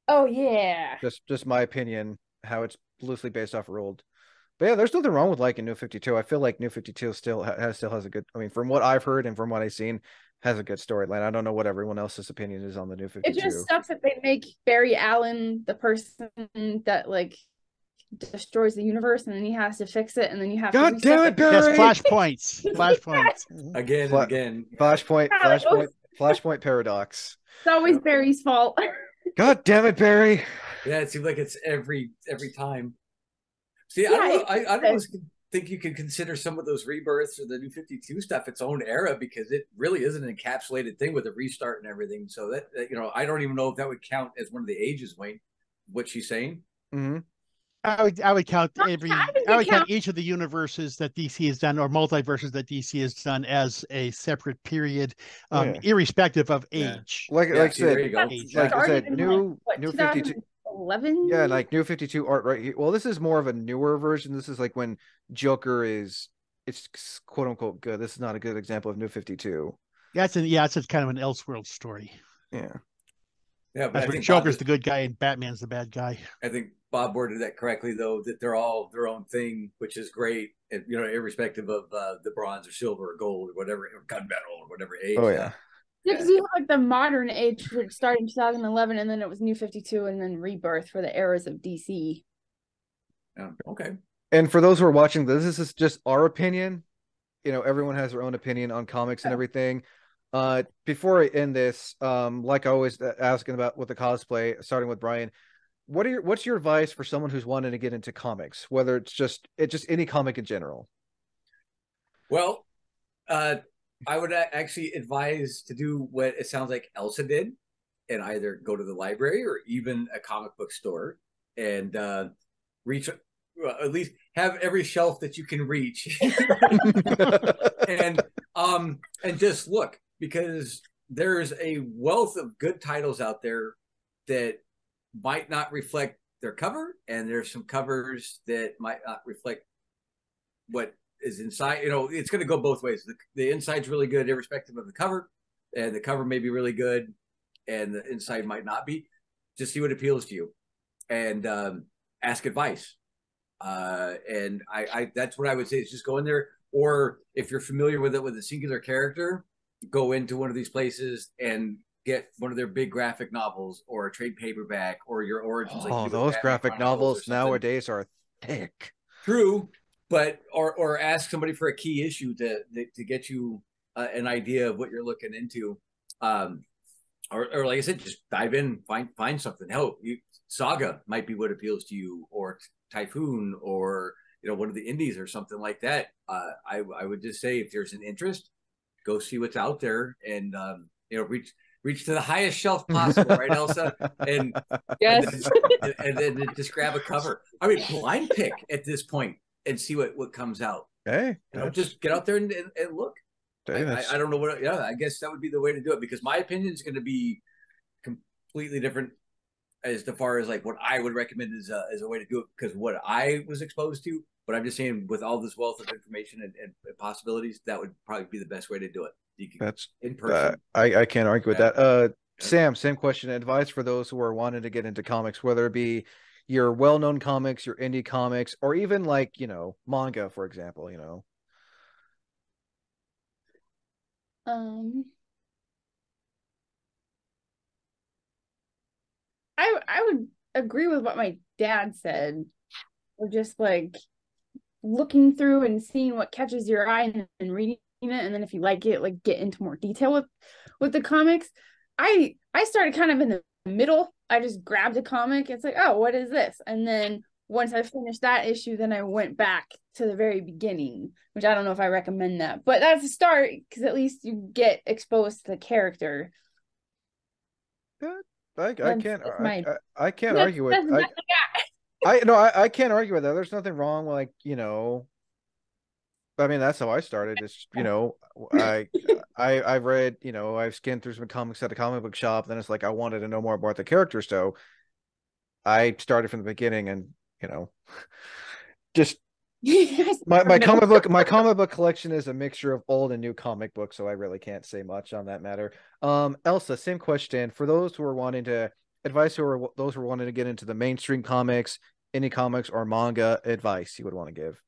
Oh yeah. Just my opinion, how it's loosely based off Ruled. But yeah, there's nothing wrong with liking New 52. I feel like New 52 still has a good, I mean, from what I've heard and from what I've seen, has a good storyline. I don't know what everyone else's opinion is on the New 52. It just sucks that they make Barry Allen the person that like destroys the universe, and then he has to fix it, and then you have God damn it, Barry! Yes, flashpoints. Again and again. Flashpoint paradox. It's always Barry's fault. God damn it, Barry! Yeah, it seems like it's every time. See, yeah, I don't think you can consider some of those rebirths or the New 52 stuff its own era, because it really is an encapsulated thing with a restart and everything. So that I don't even know if that would count as one of the ages, Wayne, what she's saying. Mm-hmm. I would count I would count each of the universes that DC has done, or multiverses that DC has done, as a separate period, irrespective of age. Like I said, there you go. Like I said, new 52. 11. Yeah, like New 52 art right here. Well, this is more of a newer version. This is like when Joker is, it's quote unquote good. This is not a good example of New 52. It's a kind of an Elseworld story. Yeah. Yeah, but that's where Joker's the good guy and Batman's the bad guy. I think Bob worded that correctly, though, that they're all their own thing, which is great. And, irrespective of the bronze or silver or gold or whatever, or gunmetal or whatever age. Oh yeah. Because you have like the modern age, which started in 2011, and then it was New 52, and then Rebirth for the eras of DC. Yeah. Okay. And for those who are watching, this is just our opinion. Everyone has their own opinion on comics and everything. Before I end this, like I always asking about with the cosplay, starting with Brian, what's your advice for someone who's wanting to get into comics, whether it's just any comic in general? Well, I would actually advise to do what it sounds like Elsa did, and either go to the library or even a comic book store and reach, at least have every shelf that you can reach, and just look, because there's a wealth of good titles out there that might not reflect their cover, and there's some covers that might not reflect what is inside. It's going to go both ways. The inside's really good irrespective of the cover, and the cover may be really good and the inside might not be. Just see what appeals to you, and ask advice. And I that's what I would say, is just go in there, or if you're familiar with it with a singular character, go into one of these places and get one of their big graphic novels or a trade paperback or your origins. Oh, those graphic novels nowadays are thick. True. But or ask somebody for a key issue to get you an idea of what you're looking into, or like I said, just dive in, find something. Hell, Saga might be what appeals to you, or Typhoon, or one of the indies or something like that. I would just say, if there's an interest, go see what's out there, and reach to the highest shelf possible, right, Elsa? And yes, and then just grab a cover. I mean, blind pick at this point and see what comes out. Hey, just get out there and look. Hey, I don't know what. Yeah, I guess that would be the way to do it, because my opinion is going to be completely different as far as like what I would recommend as a way to do it, because what I was exposed to. But I'm just saying, with all this wealth of information and possibilities, that would probably be the best way to do it. That's in person. I can't argue with that. Sam, same question. Advice for those who are wanting to get into comics, whether it be your well-known comics, your indie comics, or even like, manga, for example, I would agree with what my dad said. Or just like looking through and seeing what catches your eye and reading it, and then if you like it, like get into more detail with the comics. I started kind of in the middle. I just grabbed a comic. It's like, oh, what is this? And then once I finished that issue, then I went back to the very beginning, which I don't know if I recommend that, but that's a start, because at least you get exposed to the character. I can't argue with. I can't argue with that. There's nothing wrong with, I mean, that's how I started. It's, I read, I've skimmed through some comics at a comic book shop. Then it's like, I wanted to know more about the characters. So I started from the beginning, and, just my comic book collection is a mixture of old and new comic books. So I really can't say much on that matter. Elsa, same question for those who are wanting to those who are wanting to get into the mainstream comics, indie comics, or manga, advice you would want to give.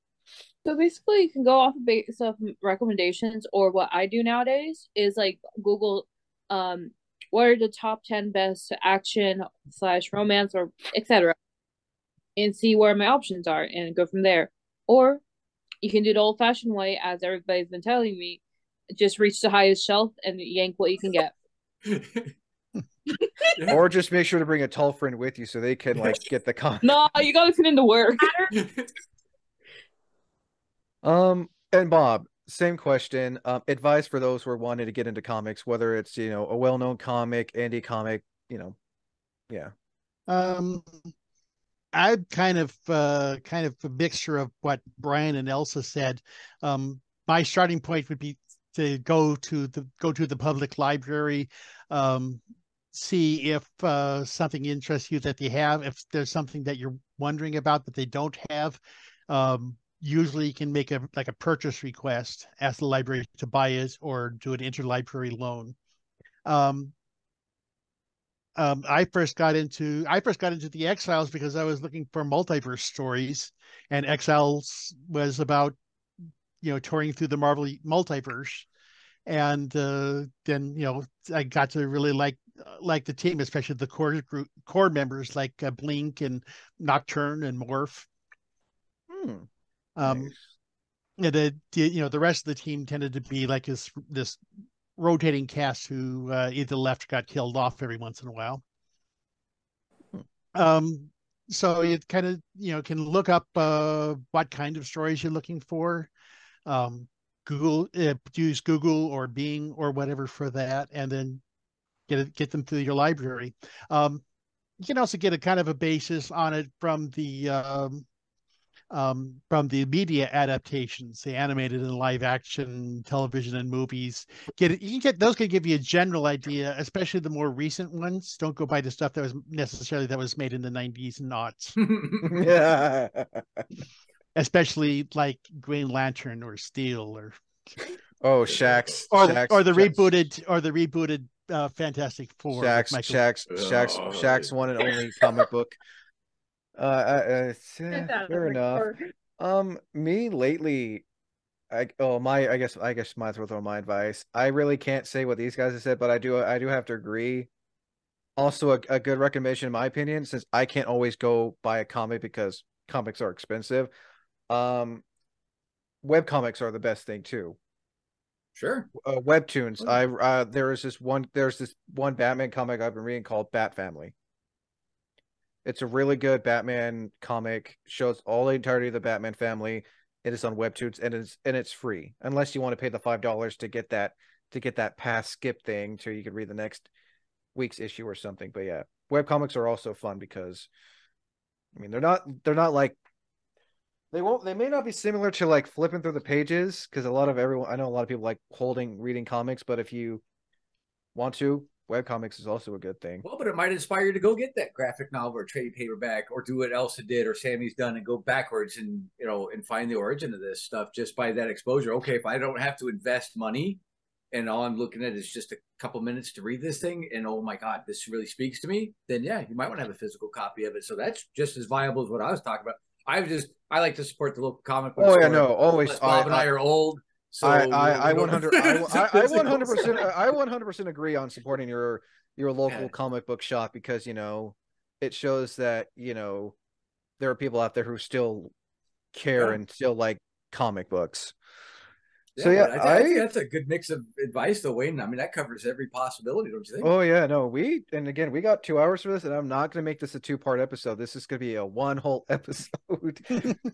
So basically, you can go off based off recommendations, or what I do nowadays is like Google, what are the top 10 best action / romance or etc., and see where my options are and go from there. Or you can do the old-fashioned way, as everybody's been telling me, just reach the highest shelf and yank what you can get. Or just make sure to bring a tall friend with you so they can get the comic. No, you gotta put in the work. And Bob, same question. Advice for those who are wanting to get into comics, whether it's a well-known comic, indie comic, yeah. I'm kind of a mixture of what Brian and Elsa said. My starting point would be to go to the public library, see if something interests you that they have. If there's something that you're wondering about that they don't have, usually you can make a purchase request, ask the library to buy it, or do an interlibrary loan. I first got into the Exiles because I was looking for multiverse stories, and Exiles was about touring through the Marvel multiverse, and then I got to really like the team, especially the core members like Blink and Nocturne and Morph. Nice. And the rest of the team tended to be like this rotating cast who either left or got killed off every once in a while. So you kind of can look up what kind of stories you're looking for. Use Google or Bing or whatever for that, and then get them through your library. You can also get a kind of a basis on it from the media adaptations, the animated and live action television and movies. Those can give you a general idea, especially the more recent ones. Don't go by the stuff that was made in the 90s and aughts. Yeah. Especially like Green Lantern or Steel or Shaq's or the rebooted Fantastic Four. Shaq's one and only comic book. Fair enough. Me lately, I guess might as well throw my advice. I really can't say what these guys have said, but I do have to agree. Also, a good recommendation in my opinion, since I can't always go buy a comic because comics are expensive. Web comics are the best thing too. Sure. Webtoons. There's this one Batman comic I've been reading called Bat Family. It's a really good Batman comic. Shows all the entirety of the Batman family. It is on Webtoons and it's free unless you want to pay the $5 to get that pass skip thing so you could read the next week's issue or something. But yeah, webcomics are also fun because I mean they're not like they may not be similar to like flipping through the pages because I know a lot of people like reading comics, but if you want to, webcomics is also a good thing. Well, but it might inspire you to go get that graphic novel or trade paperback or do what Elsa did or Sammy's done and go backwards and find the origin of this stuff just by that exposure. Okay, if I don't have to invest money and all I'm looking at is just a couple minutes to read this thing and oh my God, this really speaks to me, then yeah, you might want to have a physical copy of it. So that's just as viable as what I was talking about. I like to support the local comic book. Oh yeah, no, always. Bob and I are old. So I 100% agree on supporting your local comic book shop because it shows that there are people out there who still care and still like comic books. So yeah, I think that's a good mix of advice though, Wayne. I mean, that covers every possibility, don't you think? Oh yeah, no, we got 2 hours for this, and I'm not going to make this a 2-part episode. This is going to be a one whole episode.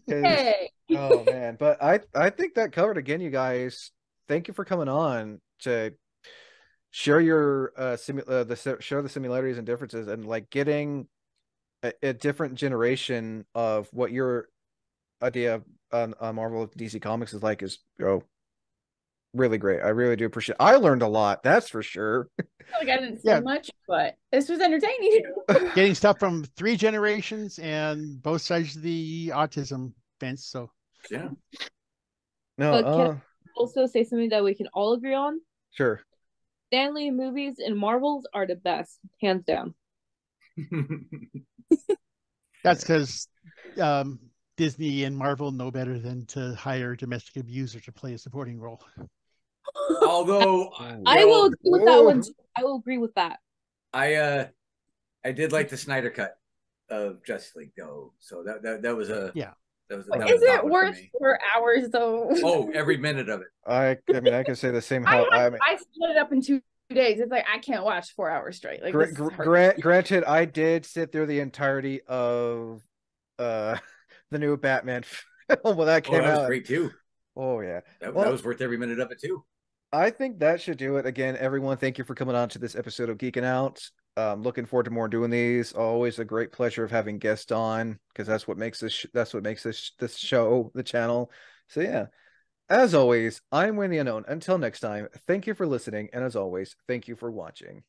Hey. Oh man, but I think that covered again, you guys. Thank you for coming on to share your share the similarities and differences, and like getting a different generation of what your idea on Marvel DC Comics is like is really great. I really do appreciate it. I learned a lot, that's for sure. I didn't say much, but this was entertaining. Getting stuff from 3 generations and both sides of the autism fence. So yeah. No, but can I also say something that we can all agree on? Sure. Stan Lee movies and Marvels are the best, hands down. That's because Disney and Marvel know better than to hire a domestic abuser to play a supporting role. Although I will agree with that one too. I will agree with that. I did like the Snyder cut of Justice League though, so that was a Is it worth 4 hours though? Oh, every minute of it. I mean, I can say the same. I split it up in 2 days. It's like I can't watch 4 hours straight. Like granted, I did sit through the entirety of the new Batman film when that came out. That was great too. Oh yeah, that was worth every minute of it too. I think that should do it. Again, everyone, thank you for coming on to this episode of Geeking Out. Looking forward to more doing these. Always a great pleasure of having guests on, because that's what makes this show, the channel. So yeah, as always, I'm Wayne the Unknown. Until next time, thank you for listening, and as always, thank you for watching.